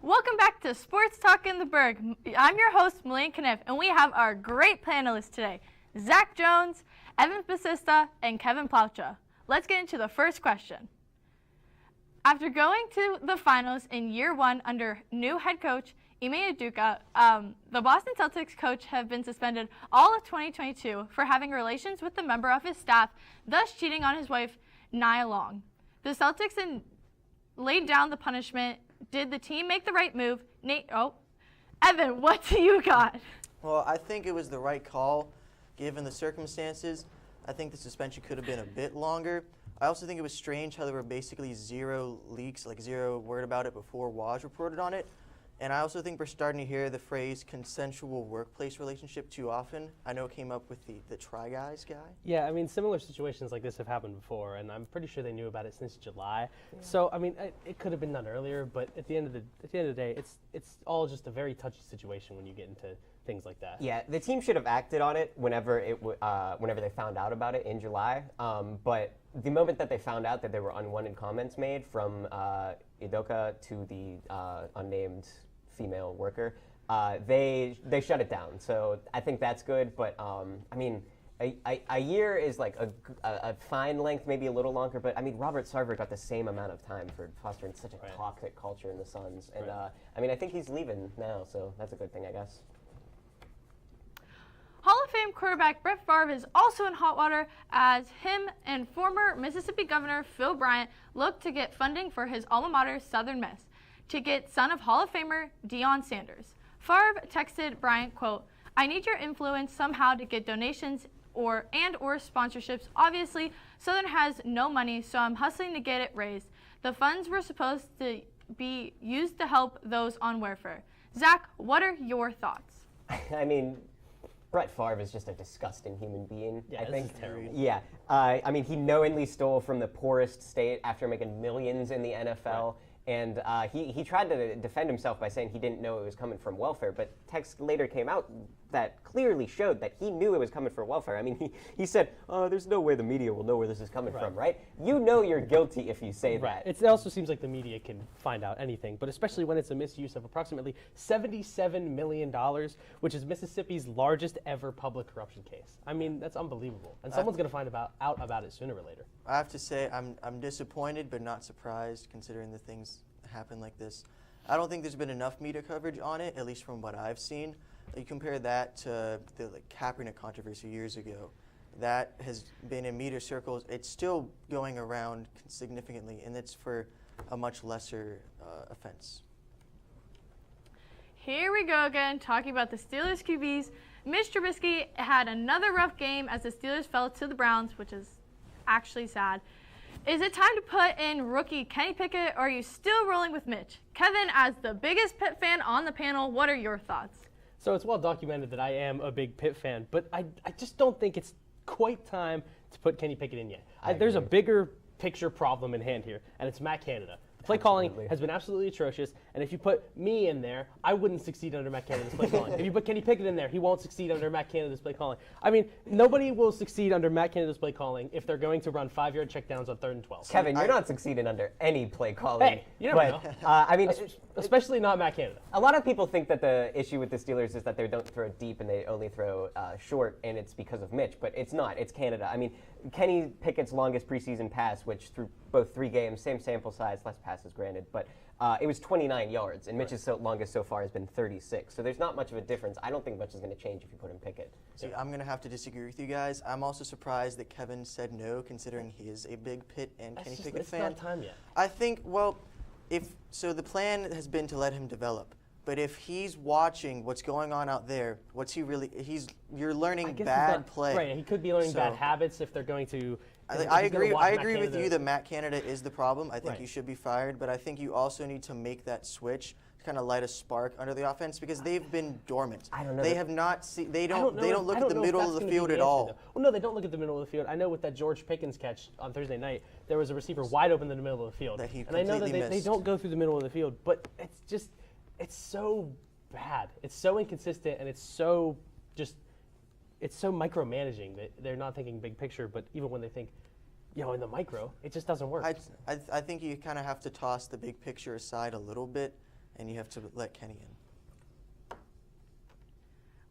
Welcome back to Sports Talk in the Burgh. I'm your host, Melaine Kniff, and we have our great panelists today, Zach Jones, Evan Basista, and Kevin Plaucha. Let's get into the first question. After going to the finals in year one under new head coach Ime Udoka, the Boston Celtics coach have been suspended all of 2022 for having relations with a member of his staff, thus cheating on his wife, Nia Long. The Celtics laid down the punishment. Did the team make the right move? Evan, what do you got? Well, I think it was the right call, given the circumstances. I think the suspension could have been a bit longer. I also think it was strange how there were basically zero leaks, like zero word about it before Woj reported on it. And I also think we're starting to hear the phrase consensual workplace relationship too often. I know it came up with the Try Guys guy. Yeah, I mean, similar situations like this have happened before, and I'm pretty sure they knew about it since July. Yeah. So, I mean, it could have been done earlier, but at the end of the day, it's all just a very touchy situation when you get into things like that. Yeah, the team should have acted on it whenever they found out about it in July. But the moment that they found out that there were unwanted comments made from Udoka to the unnamed female worker, they shut it down. So I think that's good. But I mean, a year is like a fine length, maybe a little longer. But I mean, Robert Sarver got the same amount of time for fostering such a toxic culture in the Suns. And I mean, I think he's leaving now, so that's a good thing, I guess. Hall of Fame quarterback Brett Favre is also in hot water as him and former Mississippi Governor Phil Bryant look to get funding for his alma mater, Southern Miss, to get son of Hall of Famer Deion Sanders. Favre texted Bryant, quote, "I need your influence somehow to get donations or sponsorships. Obviously, Southern has no money, so I'm hustling to get it raised. The funds were supposed to be used to help those on welfare." Zach, what are your thoughts? I mean, Brett Favre is just a disgusting human being. Yeah, I think. This is terrible. Yeah, I mean, he knowingly stole from the poorest state after making millions in the NFL. Right. And he tried to defend himself by saying he didn't know it was coming from welfare, but text later came out that clearly showed that he knew it was coming from welfare. I mean, he said, there's no way the media will know where this is coming from, right? You know you're guilty if you say that. It also seems like the media can find out anything, but especially when it's a misuse of approximately $77 million, which is Mississippi's largest ever public corruption case. I mean, that's unbelievable. And someone's going to find out about it sooner or later. I have to say, I'm disappointed but not surprised considering the things that happen like this. I don't think there's been enough media coverage on it, at least from what I've seen. You compare that to the Kaepernick controversy years ago. That has been in media circles. It's still going around significantly, and it's for a much lesser offense. Here we go again, talking about the Steelers QBs. Mitch Trubisky had another rough game as the Steelers fell to the Browns, which is actually sad. Is it time to put in rookie Kenny Pickett, or are you still rolling with Mitch? Kevin, as the biggest Pitt fan on the panel, what are your thoughts? So it's well documented that I am a big Pitt fan, but I just don't think it's quite time to put Kenny Pickett in yet. There's a bigger picture problem in hand here, and it's Matt Canada. Play calling has been absolutely atrocious, and if you put me in there, I wouldn't succeed under Matt Canada's play calling. If you put Kenny Pickett in there, he won't succeed under Matt Canada's play calling. I mean, nobody will succeed under Matt Canada's play calling if they're going to run 5-yard checkdowns on 3rd and 12. Kevin, you're not succeeding under any play calling. Hey, you never know. I mean, especially not Matt Canada. A lot of people think that the issue with the Steelers is that they don't throw deep and they only throw short, and it's because of Mitch, but it's not. It's Canada. I mean, Kenny Pickett's longest preseason pass, which through both 3 games, same sample size, less passes granted, but it was 29 yards, and Mitch's longest so far has been 36. So there's not much of a difference. I don't think much is going to change if you put in Pickett. See, I'm going to have to disagree with you guys. I'm also surprised that Kevin said no, considering he is a big Pitt and Kenny Pickett fan. It's not time yet. I think, well, the plan has been to let him develop. But if he's watching what's going on out there, what's he really? You're learning bad play. Right, he could be learning bad habits if they're going to. I agree with you that Matt Canada is the problem. I think he should be fired, but I think you also need to make that switch to kind of light a spark under the offense because they've been dormant. I don't know. They have not seen. They don't look at the middle of the field at all. Well, no, they don't look at the middle of the field. I know with that George Pickens catch on Thursday night, there was a receiver wide open in the middle of the field, and I know that they don't go through the middle of the field, but it's so bad. It's so inconsistent, and it's so micromanaging that they're not thinking big picture. But even when they think, in the micro, it just doesn't work. I think you kind of have to toss the big picture aside a little bit and you have to let Kenny in.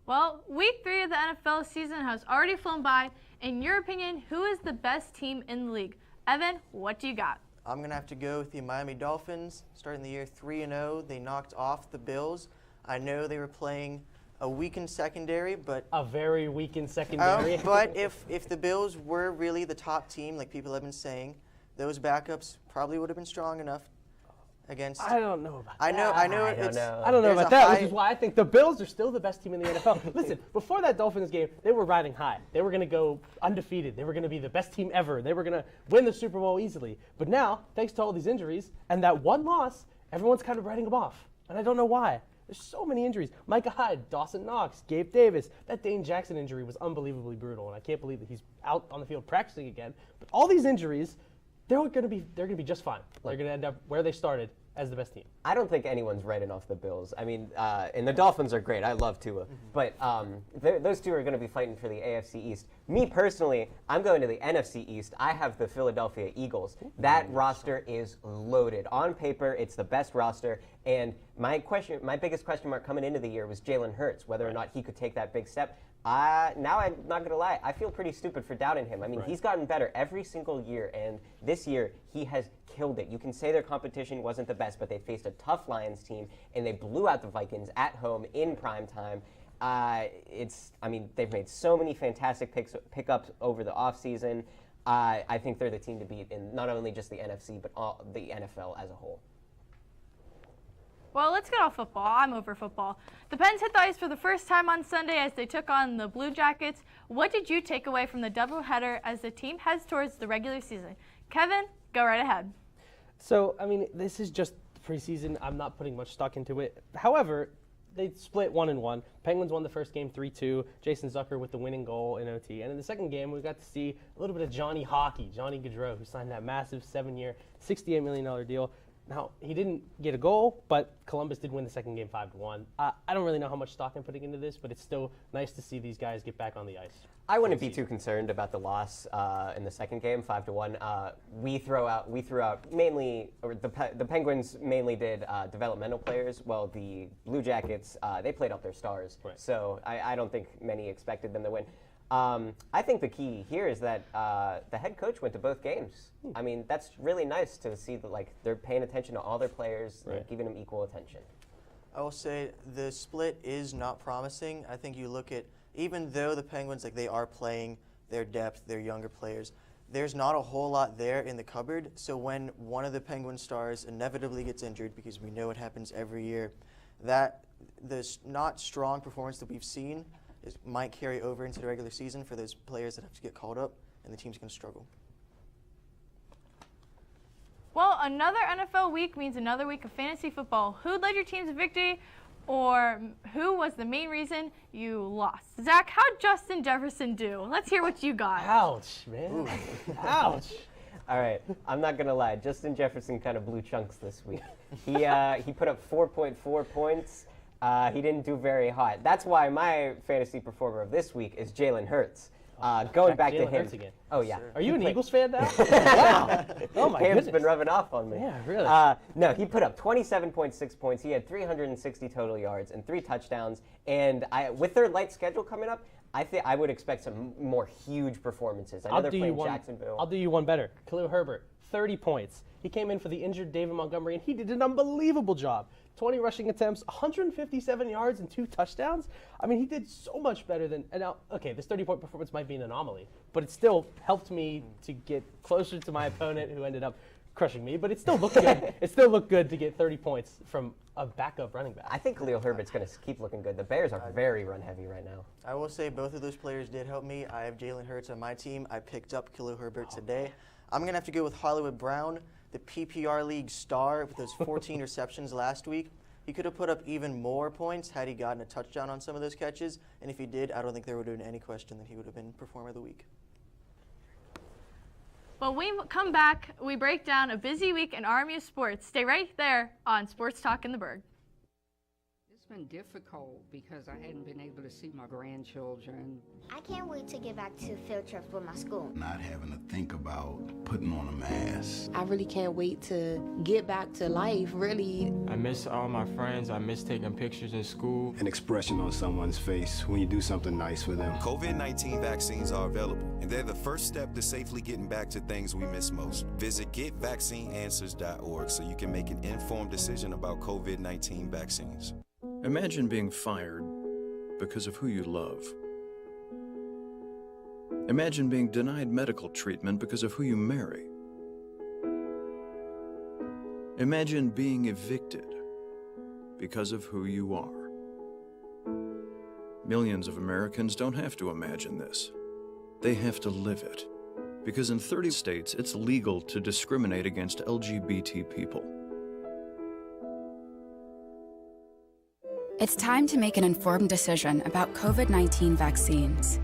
Well, week 3 of the NFL season has already flown by. In your opinion, who is the best team in the league? Evan, what do you got? I'm going to have to go with the Miami Dolphins. Starting the year 3-0, they knocked off the Bills. I know they were playing a weakened secondary, but A very weakened secondary. but if the Bills were really the top team, like people have been saying, those backups probably would have been strong enough against. I don't know about that. I know. I don't It's. know. I don't know There's about a that, high- which is why I think the Bills are still the best team in the NFL. Listen, before that Dolphins game, they were riding high. They were going to go undefeated. They were going to be the best team ever. They were going to win the Super Bowl easily. But now, thanks to all these injuries and that one loss, everyone's kind of writing them off. And I don't know why. There's so many injuries. Micah Hyde, Dawson Knox, Gabe Davis. That Dane Jackson injury was unbelievably brutal, and I can't believe that he's out on the field practicing again. But all these injuries, they're going to be just fine. They're going to end up where they started, as the best team. I don't think anyone's writing off the Bills. I mean, and the Dolphins are great. I love Tua. But those two are going to be fighting for the AFC East. Me personally, I'm going to the NFC East. I have the Philadelphia Eagles. That roster is loaded. On paper, it's the best roster. And my biggest question mark coming into the year was Jalen Hurts, whether or not he could take that big step. Now I'm not going to lie, I feel pretty stupid for doubting him. I mean, he's gotten better every single year, and this year he has killed it. You can say their competition wasn't the best, but they faced a tough Lions team, and they blew out the Vikings at home in prime time. They've made so many fantastic pickups over the offseason. I think they're the team to beat in not only just the NFC, but the NFL as a whole. Well, let's get off football. I'm over football. The Pens hit the ice for the first time on Sunday as they took on the Blue Jackets. What did you take away from the doubleheader as the team heads towards the regular season? Kevin, go right ahead. So, I mean, this is just preseason. I'm not putting much stock into it. However, they split 1-1. Penguins won the first game 3-2. Jason Zucker with the winning goal in OT. And in the second game, we got to see a little bit of Johnny Hockey, Johnny Gaudreau, who signed that massive 7-year, $68 million deal. Now, he didn't get a goal, but Columbus did win the second game 5-1. I don't really know how much stock I'm putting into this, but it's still nice to see these guys get back on the ice. I wouldn't be too concerned about the loss in the second game, 5-1. We threw out mainly, or the Penguins mainly did developmental players. Well, the Blue Jackets, they played out their stars. Right. So I don't think many expected them to win. I think the key here is that the head coach went to both games. I mean, that's really nice to see that they're paying attention to all their players, they're giving them equal attention. I will say the split is not promising. I think you look at, even though the Penguins, they are playing their depth, their younger players, there's not a whole lot there in the cupboard. So when one of the Penguin stars inevitably gets injured, because we know it happens every year, that this not strong performance that we've seen might carry over into the regular season for those players that have to get called up, and the team's going to struggle. Well, another NFL week means another week of fantasy football. Who led your team to victory, or who was the main reason you lost? Zach, how'd Justin Jefferson do? Let's hear what you got. Ouch, man. Ouch. All right, I'm not gonna lie. Justin Jefferson kind of blew chunks this week. He put up 4.4 points. He didn't do very hot. That's why my fantasy performer of this week is Jalen Hurts. Going back to Jalen him. Hurts again. Oh yeah. Are you an Eagles fan now? Wow. Oh my Cam's goodness. been rubbing off on me. Yeah, really. No, he put up 27.6 points. He had 360 total yards and 3 touchdowns. And with their light schedule coming up, I think I would expect some more huge performances. I know they're playing Jacksonville. I'll do you one better. Khalil Herbert, 30 points. He came in for the injured David Montgomery, and he did an unbelievable job. 20 rushing attempts, 157 yards, and 2 touchdowns. I mean, he did so much better than. And now, okay, this 30-point performance might be an anomaly, but it still helped me to get closer to my opponent, who ended up crushing me. But it still looked good. It still looked good to get 30 points from a backup running back. I think Khalil Herbert's going to keep looking good. The Bears are very run-heavy right now. I will say both of those players did help me. I have Jalen Hurts on my team. I picked up Khalil Herbert today. I'm going to have to go with Hollywood Brown, the PPR League star with those 14 receptions last week. He could have put up even more points had he gotten a touchdown on some of those catches. And if he did, I don't think there would have been any question that he would have been Performer of the Week. When we come back, we break down a busy week in RMU sports. Stay right there on Sports Talk in the Burgh. This been difficult because I hadn't been able to see my grandchildren. I can't wait to get back to field trips with my school. Not having to think about putting on a mask. I really can't wait to get back to life, really. I miss all my friends. I miss taking pictures in school. An expression on someone's face when you do something nice for them. COVID-19 vaccines are available, and they're the first step to safely getting back to things we miss most. Visit getvaccineanswers.org so you can make an informed decision about COVID-19 vaccines. Imagine being fired because of who you love. Imagine being denied medical treatment because of who you marry. Imagine being evicted because of who you are. Millions of Americans don't have to imagine this. They have to live it. Because in 30 states, it's legal to discriminate against LGBT people. It's time to make an informed decision about COVID-19 vaccines.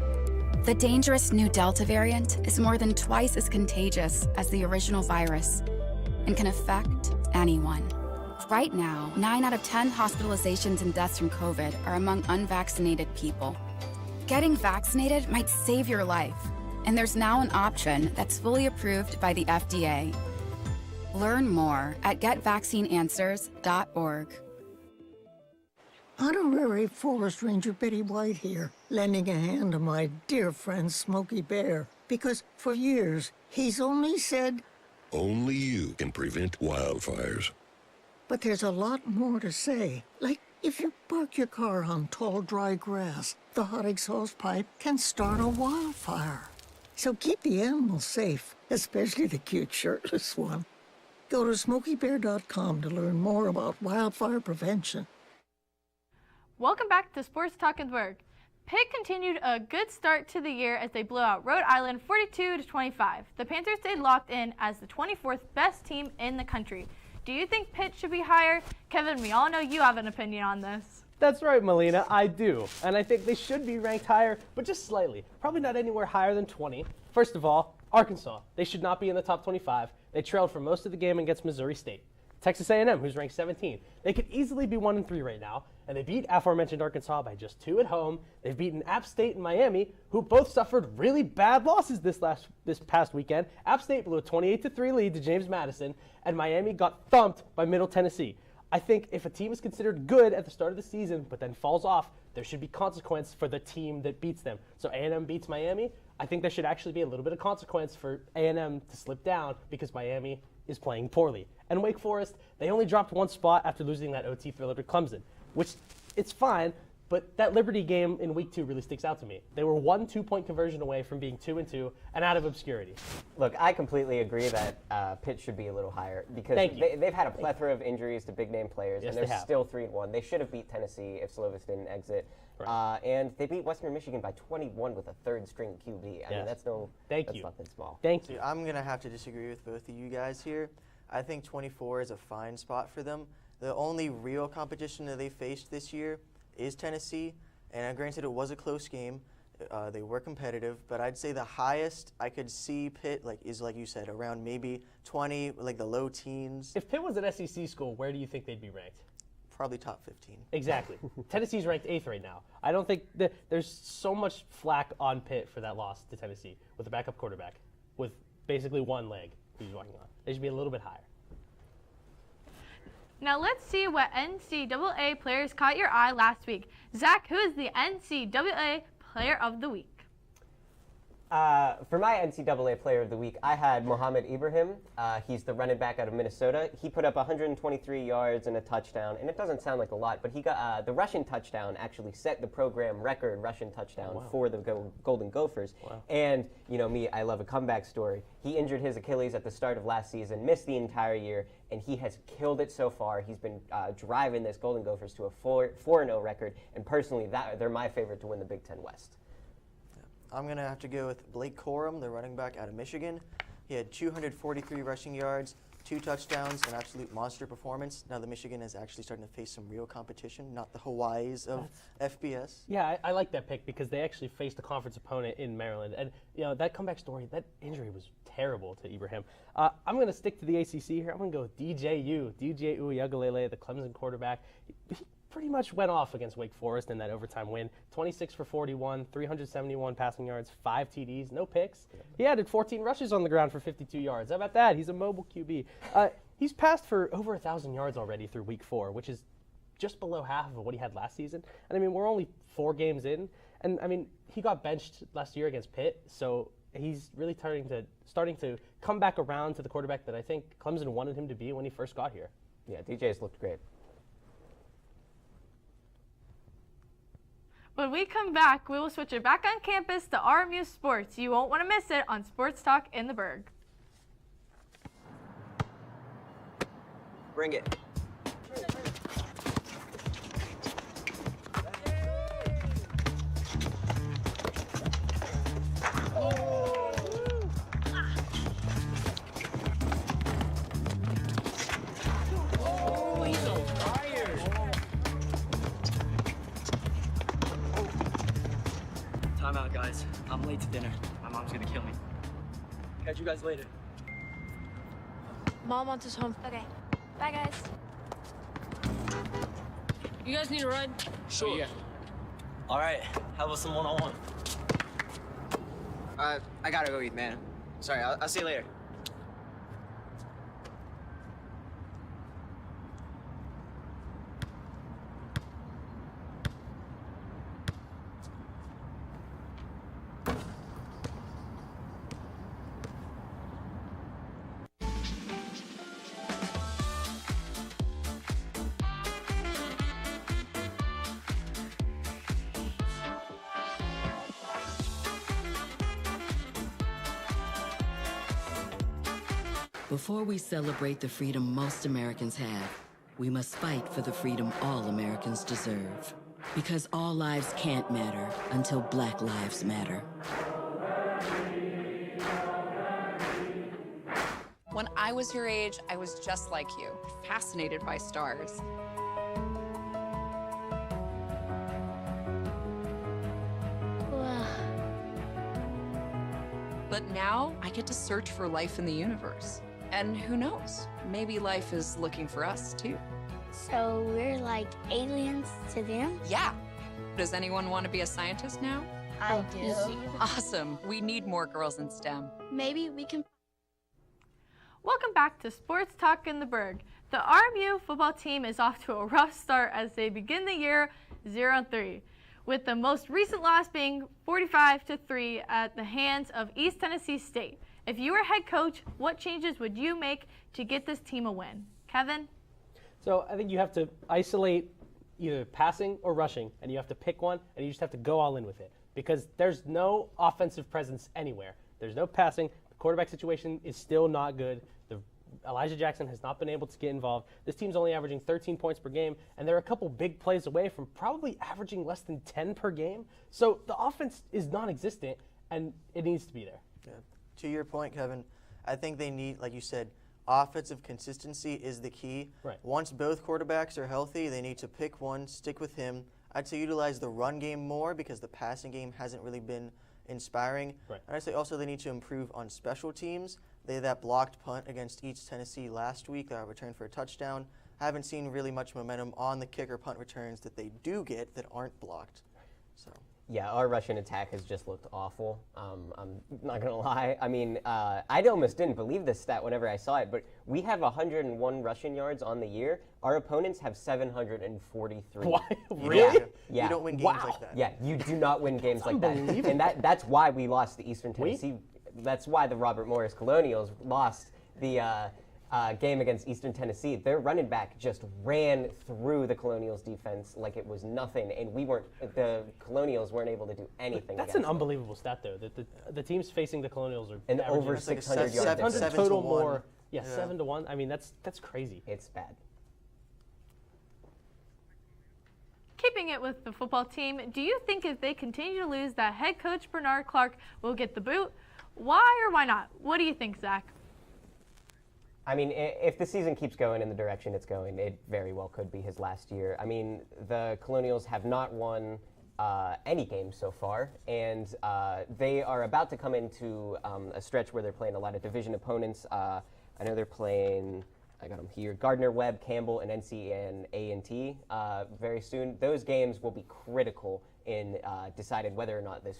The dangerous new Delta variant is more than twice as contagious as the original virus and can affect anyone. Right now, 9 out of 10 hospitalizations and deaths from COVID are among unvaccinated people. Getting vaccinated might save your life, and there's now an option that's fully approved by the FDA. Learn more at getvaccineanswers.org. Honorary Forest Ranger Betty White here, lending a hand to my dear friend Smokey Bear, because for years he's only said, only you can prevent wildfires. But there's a lot more to say, like if you park your car on tall, dry grass, the hot exhaust pipe can start a wildfire. So keep the animals safe, especially the cute shirtless one. Go to SmokeyBear.com to learn more about wildfire prevention. Welcome back to Sports Talk in the Burgh. Pitt continued a good start to the year as they blew out Rhode Island 42-25. The Panthers stayed locked in as the 24th best team in the country. Do you think Pitt should be higher? Kevin, we all know you have an opinion on this. That's right, Melina, I do. And I think they should be ranked higher, but just slightly. Probably not anywhere higher than 20. First of all, Arkansas. They should not be in the top 25. They trailed for most of the game against Missouri State. Texas A&M, who's ranked 17. They could easily be 1-3 right now, and they beat aforementioned Arkansas by just 2 at home. They've beaten App State and Miami, who both suffered really bad losses this past weekend. App State blew a 28-3 lead to James Madison, and Miami got thumped by Middle Tennessee. I think if a team is considered good at the start of the season but then falls off, there should be consequence for the team that beats them. So A&M beats Miami. I think there should actually be a little bit of consequence for A&M to slip down because Miami is playing poorly. And Wake Forest, they only dropped 1 spot after losing that OT thriller to Clemson, which it's fine, but that Liberty game in week 2 really sticks out to me. They were 1 2-point conversion away from being 2-2 and out of obscurity. Look, I completely agree that Pitt should be a little higher because they've had a plethora of injuries to big-name players, and they're still 3-1. They should have beat Tennessee if Slovis didn't exit. Right. And they beat Western Michigan by 21 with a third-string QB. I mean, that's nothing small. Thank you. I'm going to have to disagree with both of you guys here. I think 24 is a fine spot for them. The only real competition that they faced this year is Tennessee, and granted it was a close game. They were competitive, but I'd say the highest I could see Pitt is like you said, around maybe 20, like the low teens. If Pitt was an SEC school, where do you think they'd be ranked? Probably top 15. Exactly. Tennessee's ranked 8th right now. I don't think there's so much flack on Pitt for that loss to Tennessee with a backup quarterback with basically one leg he's walking on. They should be a little bit higher. Now let's see what NCAA players caught your eye last week. Zach, who is the NCAA Player of the Week? For my NCAA Player of the Week, I had Mohamed Ibrahim. He's the running back out of Minnesota. He put up 123 yards and a touchdown, and it doesn't sound like a lot, but he got the rushing touchdown actually set the program record rushing touchdown for the Golden Gophers. Wow. And, you know me, I love a comeback story. He injured his Achilles at the start of last season, missed the entire year, and he has killed it so far. He's been driving this Golden Gophers to a 4-0 record, and personally, they're my favorite to win the Big Ten West. I'm going to have to go with Blake Corum, the running back out of Michigan. He had 243 rushing yards, 2 touchdowns, an absolute monster performance. Now that Michigan is actually starting to face some real competition, not the Hawaiis of FBS. Yeah, I like that pick because they actually faced a conference opponent in Maryland. And, you know, that comeback story, that injury was terrible to Ibrahim. I'm going to stick to the ACC here. I'm going to go with DJ Uiagalelei, the Clemson quarterback. pretty much went off against Wake Forest in that overtime win. 26 for 41, 371 passing yards, 5 TDs, no picks. He added 14 rushes on the ground for 52 yards. How about that? He's a mobile QB. He's passed for over 1,000 yards already through week 4, which is just below half of what he had last season. And I mean, we're only 4 games in. And I mean, he got benched last year against Pitt, so he's really starting to come back around to the quarterback that I think Clemson wanted him to be when he first got here. Yeah, DJ's looked great. When we come back, we will switch it back on campus to RMU Sports. You won't want to miss it on Sports Talk in the Burgh. Bring it. Time out, guys. I'm late to dinner. My mom's gonna kill me. Catch you guys later. Mom wants us home. Okay. Bye, guys. You guys need a ride? Sure. Yeah. All right. How about some one-on-one? I gotta go eat, man. Sorry, I'll see you later. Before we celebrate the freedom most Americans have, we must fight for the freedom all Americans deserve. Because all lives can't matter until Black lives matter. When I was your age, I was just like you, fascinated by stars. But now I get to search for life in the universe. And who knows, maybe life is looking for us too. So we're like aliens to them? Yeah. Does anyone want to be a scientist now? I do. Awesome. We need more girls in STEM. Maybe we can. Welcome back to Sports Talk in the Burgh. The RMU football team is off to a rough start as they begin the year 0-3, with the most recent loss being 45-3 at the hands of East Tennessee State. If you were head coach, what changes would you make to get this team a win? Kevin? So I think you have to isolate either passing or rushing, and you have to pick one, and you just have to go all in with it. Because there's no offensive presence anywhere. There's no passing. The quarterback situation is still not good. Elijah Jackson has not been able to get involved. This team's only averaging 13 points per game, and they're a couple big plays away from probably averaging less than 10 per game. So the offense is non-existent, and it needs to be there. Yeah. To your point, Kevin, I think they need, like you said, offensive consistency is the key. Right. Once both quarterbacks are healthy, they need to pick one, stick with him. I'd say utilize the run game more because the passing game hasn't really been inspiring. Right. And I'd say also they need to improve on special teams. They had that blocked punt against East Tennessee last week, returned for a touchdown. Haven't seen really much momentum on the kicker punt returns that they do get that aren't blocked. So. Yeah, our Russian attack has just looked awful. I'm not going to lie. I mean, I almost didn't believe this stat whenever I saw it, but we have 101 rushing yards on the year. Our opponents have 743. Why? Really? Yeah. You don't win games like that. Yeah, you do not win games like that. And that's why we lost the Eastern Tennessee. That's why the Robert Morris Colonials lost the game against Eastern Tennessee. Their running back just ran through the Colonials defense like it was nothing, and the Colonials weren't able to do anything. That's an unbelievable stat, though. That the teams facing the Colonials are and over 600 yards. 700 total more. Yeah, 7-1. I mean, that's crazy. It's bad. Keeping it with the football team, do you think if they continue to lose that head coach Bernard Clark will get the boot? Why or why not? What do you think, Zach? I mean, if the season keeps going in the direction it's going, it very well could be his last year. I mean, the Colonials have not won any games so far, and they are about to come into a stretch where they're playing a lot of division opponents. I know they're playing I got them here. Gardner Webb, Campbell, and NC and A&T very soon. Those games will be critical in deciding whether or not this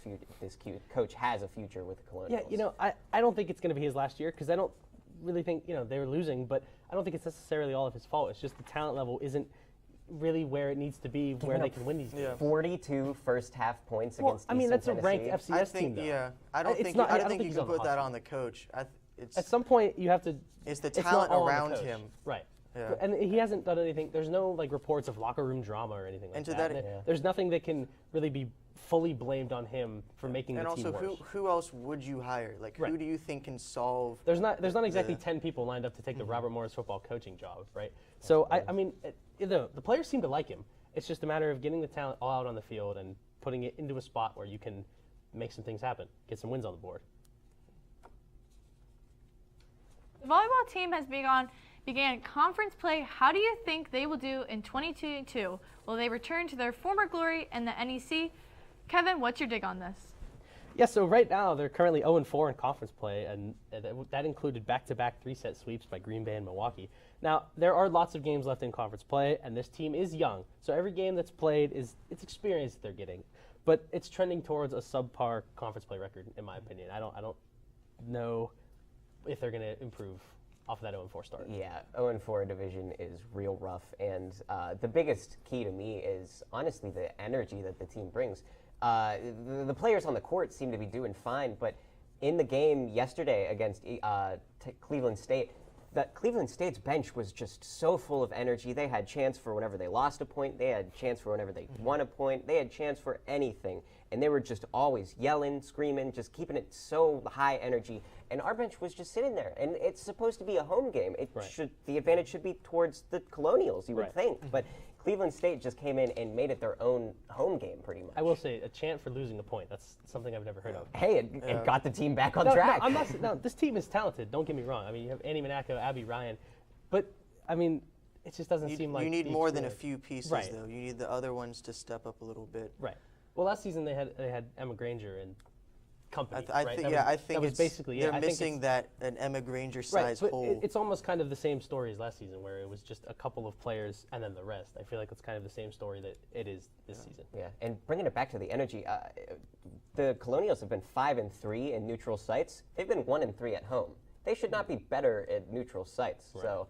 coach has a future with the Colonials. Yeah, you know, I don't think it's going to be his last year because I don't really think, you know, they were losing, but I don't think it's necessarily all of his fault. It's just the talent level isn't really where it needs to be, where they can win these games. 42 first-half points against Eastern I mean, that's Tennessee. a ranked FCS team, though. Yeah, I don't think you can put that on the coach. At some point, you have to. It's the talent around him. Right. Yeah. And he hasn't done anything. There's no like reports of locker room drama or anything like that. There's nothing that can really be fully blamed on him for making the team worse. And also, who else would you hire? Like, who do you think can solve? There's not exactly 10 people lined up to take the Robert Morris football coaching job, right? So I mean, the players seem to like him. It's just a matter of getting the talent all out on the field and putting it into a spot where you can make some things happen, get some wins on the board. The volleyball team has began conference play. How do you think they will do in 2022? Will they return to their former glory in the NEC? Kevin, what's your dig on this? Yeah, so right now they're currently 0-4 in conference play, and that included back-to-back 3-set sweeps by Green Bay and Milwaukee. Now, there are lots of games left in conference play, and this team is young, so every game that's played it's experience that they're getting, but it's trending towards a subpar conference play record, in my opinion. I don't know if they're going to improve off of that 0-4 start. Yeah, 0-4 division is real rough, and the biggest key to me is honestly the energy that the team brings. The players on the court seem to be doing fine, but in the game yesterday against Cleveland State, Cleveland State's bench was just so full of energy. They had chance for whenever they lost a point. They had chance for whenever they won a point. They had chance for anything. And they were just always yelling, screaming, just keeping it so high energy. And our bench was just sitting there. And it's supposed to be a home game. The advantage should be towards the Colonials, you would think. But Cleveland State just came in and made it their own home game, pretty much. I will say, a chant for losing a point. That's something I've never heard of. Hey, it got the team back on track. No, this team is talented. Don't get me wrong. I mean, you have Annie Monaco, Abby Ryan. But, I mean, it just doesn't seem like... You need more than a few pieces, though. You need the other ones to step up a little bit. Right. Well, last season they had Emma Granger and company. I think it's basically they're missing that an Emma Granger size hole. It's almost kind of the same story as last season, where it was just a couple of players and then the rest. I feel like it's kind of the same story that it is this season. Yeah, and bringing it back to the energy, the Colonials have been 5-3 in neutral sites. They've been 1-3 at home. They should not be better at neutral sites. Right. So.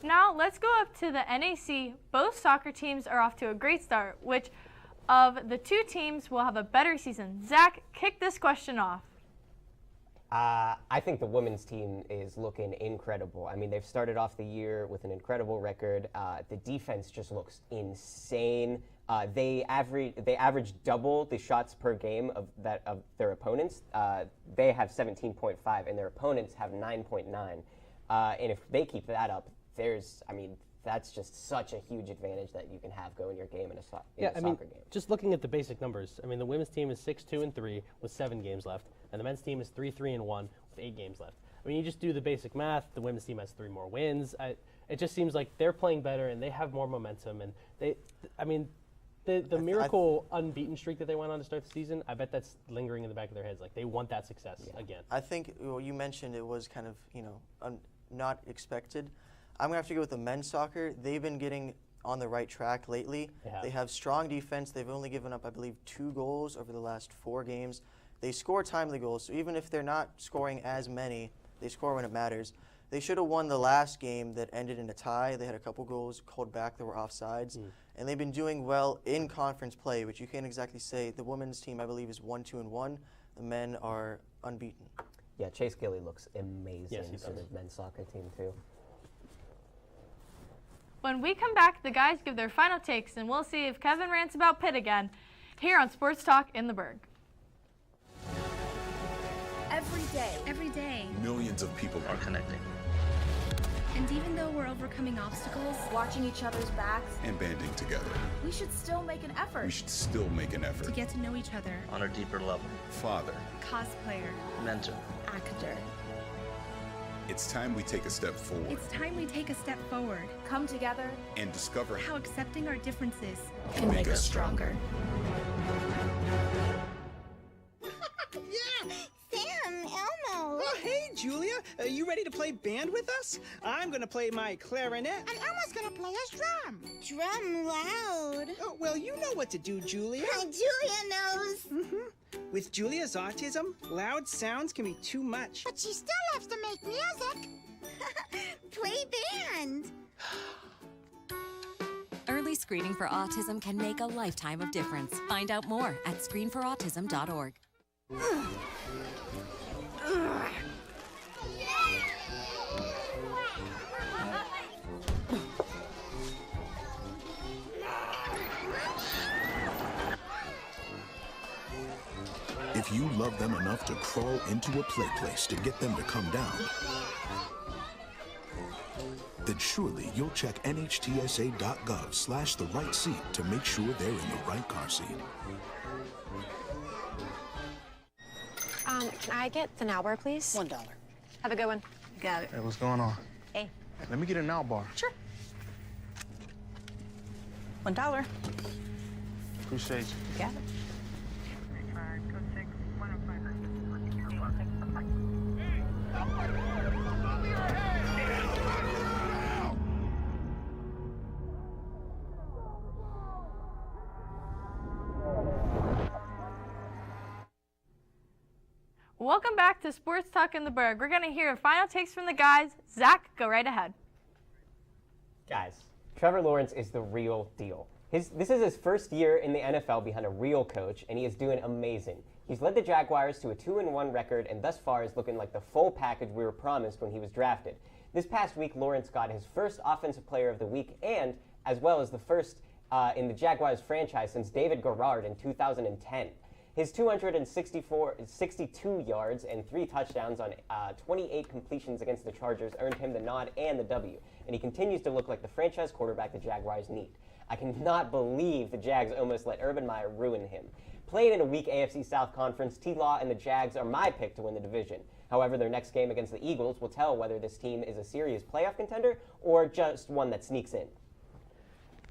Now let's go up to the NAC. Both soccer teams are off to a great start. Which of the two teams will have a better season? Zach, kick this question off. I think the women's team is looking incredible. I mean, they've started off the year with an incredible record. The defense just looks insane. They average double the shots per game of their opponents. They have 17.5, and their opponents have 9.9. And if they keep that up, that's just such a huge advantage that you can have going your game in a soccer game. Just looking at the basic numbers, I mean, the women's team is 6-2-3 with 7 games left, and the men's team is 3-3-1 with 8 games left. I mean, you just do the basic math. The women's team has 3 more wins. It just seems like they're playing better and they have more momentum. And the miracle unbeaten streak that they went on to start the season, I bet that's lingering in the back of their heads. Like they want that success again. I think you mentioned it was kind of not expected. I'm going to have to go with the men's soccer. They've been getting on the right track lately. They have strong defense. They've only given up, I believe, 2 goals over the last 4 games. They score timely goals, so even if they're not scoring as many, they score when it matters. They should have won the last game that ended in a tie. They had a couple goals called back that were offsides. And they've been doing well in conference play, which you can't exactly say. The women's team, I believe, is 1-2-1. The men are unbeaten. Yeah, Chase Gilly looks amazing for the men's soccer team, too. When we come back, the guys give their final takes, and we'll see if Kevin rants about Pitt again, here on Sports Talk in the Burgh. Every day, Millions of people are connecting and even though we're overcoming obstacles, watching each other's backs, and banding together. we should still make an effort. We should still make an effort. to get to know each other, on a deeper level. Father, cosplayer, Mentor. actor. it's time we take a step forward It's time we take a step forward. Come together. and discover How accepting our differences can make us stronger. Yeah, Sam, Elmo. Oh, hey, Julia. Are you ready to play band with us? I'm going to play my clarinet. And Elmo's going to play his drum. Drum loud. Oh, well, you know what to do, Julia. Julia knows. With Julia's autism, loud sounds can be too much. But she still loves to make music. Play band. Early screening for autism can make a lifetime of difference. Find out more at screenforautism.org. If you love them enough to crawl into a play place to get them to come down, then surely you'll check nhtsa.gov/the-right seat to make sure they're in the right car seat. Can I get the now bar, please? $1. Have a good one. Got it. Hey, what's going on? Hey. Let me get a now bar. Sure. $1. Appreciate you. You got it. Welcome back to Sports Talk in the Burgh. We're going to hear final takes from the guys. Zach, go right ahead. Guys, Trevor Lawrence is the real deal. This is his first year in the NFL behind a real coach, and he is doing amazing. He's led the Jaguars to a 2-1 record, and thus far is looking like the full package we were promised when he was drafted. This past week, Lawrence got his first Offensive Player of the Week, and as well as the first in the Jaguars franchise since David Garrard in 2010. His 262 yards and 3 touchdowns on 28 completions against the Chargers earned him the nod and the W, and he continues to look like the franchise quarterback the Jaguars need. I cannot believe the Jags almost let Urban Meyer ruin him. Playing in a weak AFC South Conference, T-Law and the Jags are my pick to win the division. However, their next game against the Eagles will tell whether this team is a serious playoff contender or just one that sneaks in.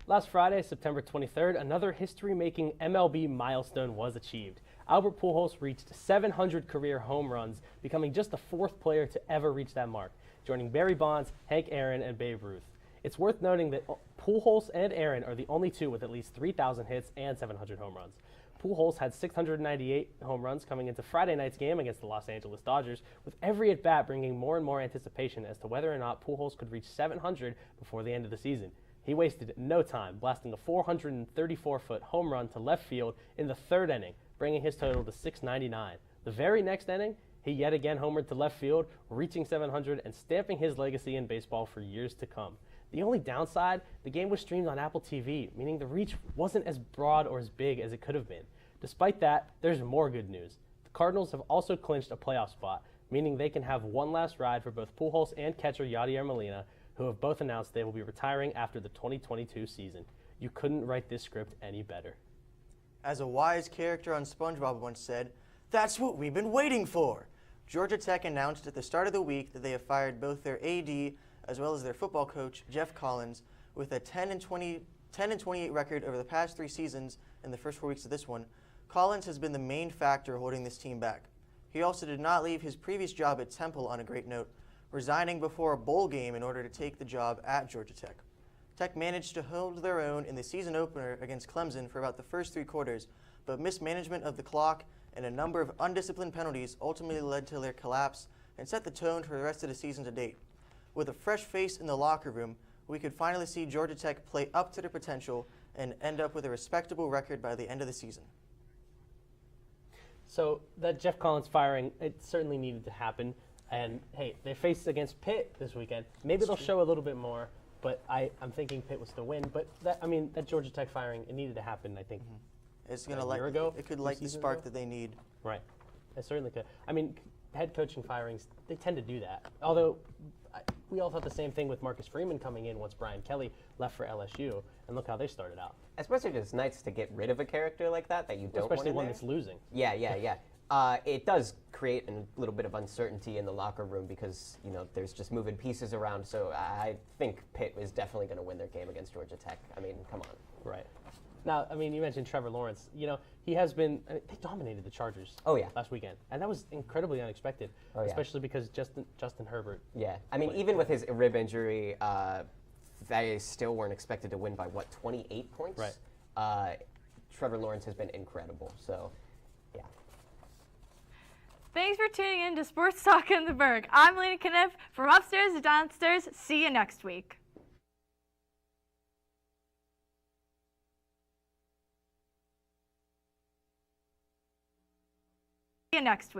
Last Friday, September 23rd, another history-making MLB milestone was achieved. Albert Pujols reached 700 career home runs, becoming just the 4th player to ever reach that mark, joining Barry Bonds, Hank Aaron, and Babe Ruth. It's worth noting that Pujols and Aaron are the only two with at least 3,000 hits and 700 home runs. Pujols had 698 home runs coming into Friday night's game against the Los Angeles Dodgers, with every at-bat bringing more and more anticipation as to whether or not Pujols could reach 700 before the end of the season. He wasted no time, blasting a 434-foot home run to left field in the 3rd inning, bringing his total to 699. The very next inning, he yet again homered to left field, reaching 700 and stamping his legacy in baseball for years to come. The only downside, the game was streamed on Apple TV, meaning the reach wasn't as broad or as big as it could have been. Despite that, there's more good news. The Cardinals have also clinched a playoff spot, meaning they can have one last ride for both Pujols and catcher Yadier Molina, who have both announced they will be retiring after the 2022 season. You couldn't write this script any better. As a wise character on SpongeBob once said, "That's what we've been waiting for." Georgia Tech announced at the start of the week that they have fired both their AD as well as their football coach, Jeff Collins, with a 10-28 record over the past 3 seasons and the first 4 weeks of this one. Collins has been the main factor holding this team back. He also did not leave his previous job at Temple on a great note, resigning before a bowl game in order to take the job at Georgia Tech. Tech managed to hold their own in the season opener against Clemson for about the first 3 quarters, but mismanagement of the clock and a number of undisciplined penalties ultimately led to their collapse and set the tone for the rest of the season to date. With a fresh face in the locker room, we could finally see Georgia Tech play up to their potential and end up with a respectable record by the end of the season. So that Jeff Collins firing, it certainly needed to happen. And hey, they faced against Pitt this weekend. Maybe they'll show a little bit more, but I'm thinking Pitt will still win. But that Georgia Tech firing, it needed to happen, I think. It's going to light, it could light the spark that they need. Right. It certainly could. I mean, head coaching firings, they tend to do that. Although we all thought the same thing with Marcus Freeman coming in once Brian Kelly left for LSU, and look how they started out. Especially it's nice to get rid of a character like that you don't want Especially one that's losing. Yeah. It does create a little bit of uncertainty in the locker room because, there's just moving pieces around. So I think Pitt is definitely going to win their game against Georgia Tech. I mean, come on. Right. Now, I mean, you mentioned Trevor Lawrence. You know, he has been. I mean, they dominated the Chargers. Oh yeah. Last weekend, and that was incredibly unexpected, Oh, yeah. especially because Justin Herbert. Yeah, I mean, even with his rib injury, they still weren't expected to win by what, 28 points? Right. Trevor Lawrence has been incredible. So, yeah. Thanks for tuning in to Sports Talk in the Burgh. I'm Lena Kniff. From upstairs to downstairs, see you next week. See you next week.